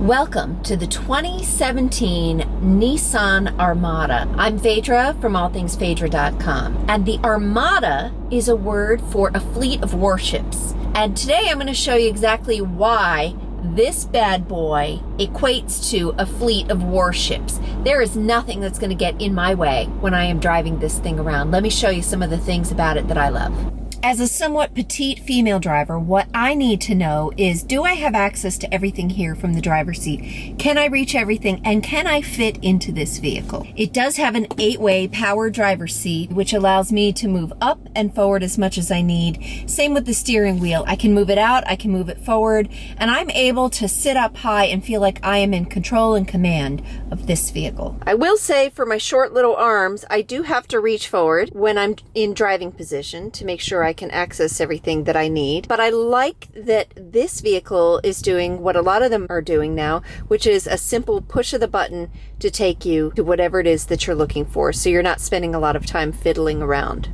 Welcome to the 2017 Nissan Armada. I'm Fadra from allthingsfadra.com, and the Armada is a word for a fleet of warships. And today I'm going to show you exactly why this bad boy equates to a fleet of warships. There is nothing that's going to get in my way when I am driving this thing around. Let me show you some of the things about it that I love. As a somewhat petite female driver, what I need to know is, do I have access to everything here from the driver's seat? Can I reach everything, and can I fit into this vehicle? It does have an 8-way power driver's seat, which allows me to move up and forward as much as I need. Same with the steering wheel. I can move it out, I can move it forward, and I'm able to sit up high and feel like I am in control and command of this vehicle. I will say, for my short little arms, I do have to reach forward when I'm in driving position to make sure I can access everything that I need. But I like that this vehicle is doing what a lot of them are doing now, which is a simple push of the button to take you to whatever it is that you're looking for, so you're not spending a lot of time fiddling around.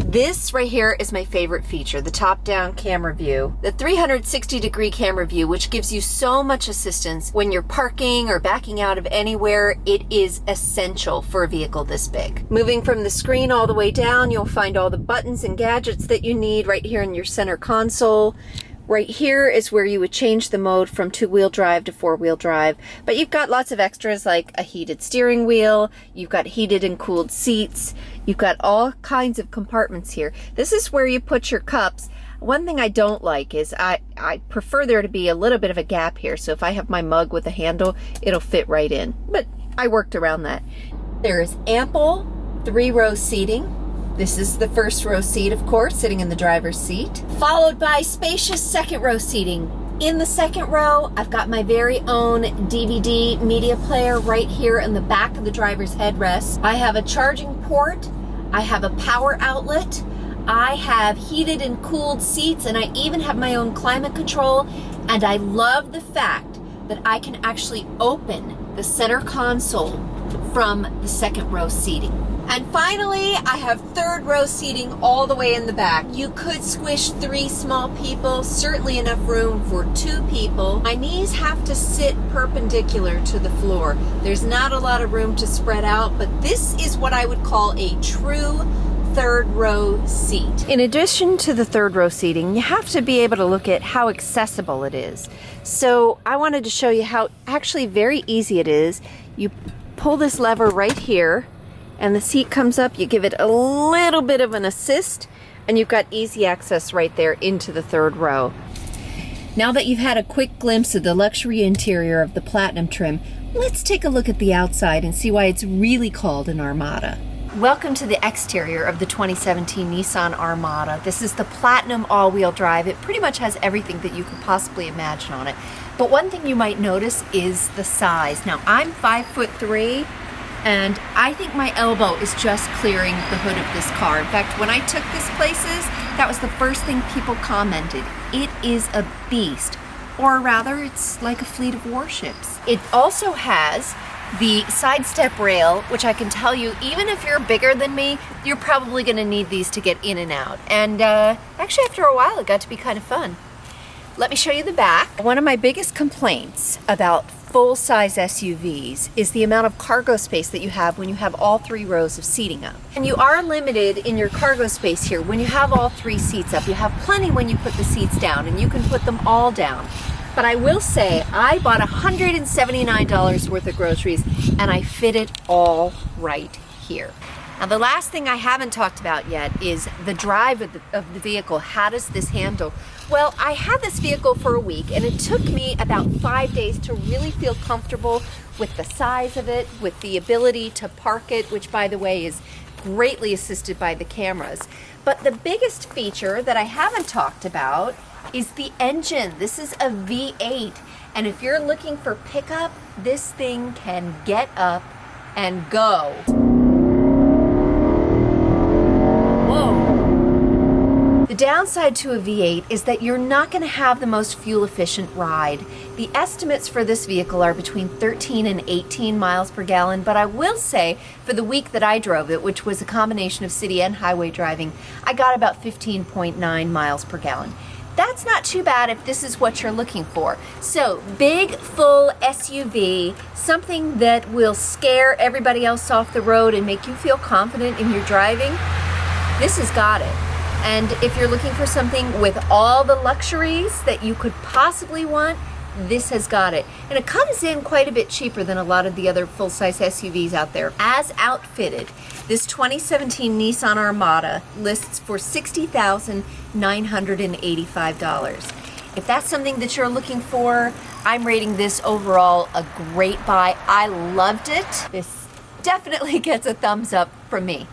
This right here is my favorite feature, the top-down camera view. The 360-degree camera view, which gives you so much assistance when you're parking or backing out of anywhere. It is essential for a vehicle this big. Moving from the screen all the way down, you'll find all the buttons and gadgets that you need right here in your center console. Right here is where you would change the mode from two-wheel drive to four-wheel drive. But you've got lots of extras like a heated steering wheel, you've got heated and cooled seats, you've got all kinds of compartments here. This is where you put your cups. One thing I don't like is I prefer there to be a little bit of a gap here, so if I have my mug with a handle, it'll fit right in. But I worked around that. There is ample 3-row seating. This is the first row seat, of course, sitting in the driver's seat, followed by spacious second row seating. In the second row, I've got my very own DVD media player right here in the back of the driver's headrest. I have a charging port, I have a power outlet, I have heated and cooled seats, and I even have my own climate control. And I love the fact that I can actually open the center console from the second row seating. And finally, I have third row seating all the way in the back. You could squish 3 small people, certainly enough room for 2 people. My knees have to sit perpendicular to the floor. There's not a lot of room to spread out, but this is what I would call a true third row seat. In addition to the third row seating, you have to be able to look at how accessible it is. So I wanted to show you how actually very easy it is. You pull this lever right here, and the seat comes up, you give it a little bit of an assist, and you've got easy access right there into the third row. Now that you've had a quick glimpse of the luxury interior of the Platinum trim, let's take a look at the outside and see why it's really called an Armada. Welcome to the exterior of the 2017 Nissan Armada. This is the Platinum all-wheel drive. It pretty much has everything that you could possibly imagine on it. But one thing you might notice is the size. Now, I'm 5'3", and I think my elbow is just clearing the hood of this car. In fact, when I took this places, that was the first thing people commented. It is a beast, or rather, it's like a fleet of warships. It also has the side step rail, which I can tell you, even if you're bigger than me, you're probably gonna need these to get in and out. And actually, after a while, it got to be kind of fun. Let me show you the back. One of my biggest complaints about full-size SUVs is the amount of cargo space that you have when you have all 3 rows of seating up. And you are limited in your cargo space here when you have all 3 seats up. You have plenty when you put the seats down, and you can put them all down. But I will say, I bought $179 worth of groceries, and I fit it all right here. Now, the last thing I haven't talked about yet is the drive of the vehicle. How does this handle? Well, I had this vehicle for a week, and it took me about 5 days to really feel comfortable with the size of it, with the ability to park it, which, by the way, is greatly assisted by the cameras. But the biggest feature that I haven't talked about is the engine. This is a V8, and if you're looking for pickup, this thing can get up and go. The downside to a V8 is that you're not going to have the most fuel-efficient ride. The estimates for this vehicle are between 13 and 18 miles per gallon, but I will say for the week that I drove it, which was a combination of city and highway driving, I got about 15.9 miles per gallon. that's not too bad if this is what you're looking for. So, big, full SUV, something that will scare everybody else off the road and make you feel confident in your driving, this has got it. And if you're looking for something with all the luxuries that you could possibly want, this has got it. And it comes in quite a bit cheaper than a lot of the other full-size SUVs out there. As outfitted, this 2017 Nissan Armada lists for $60,985. If that's something that you're looking for, I'm rating this overall a great buy. I loved it. This definitely gets a thumbs up from me.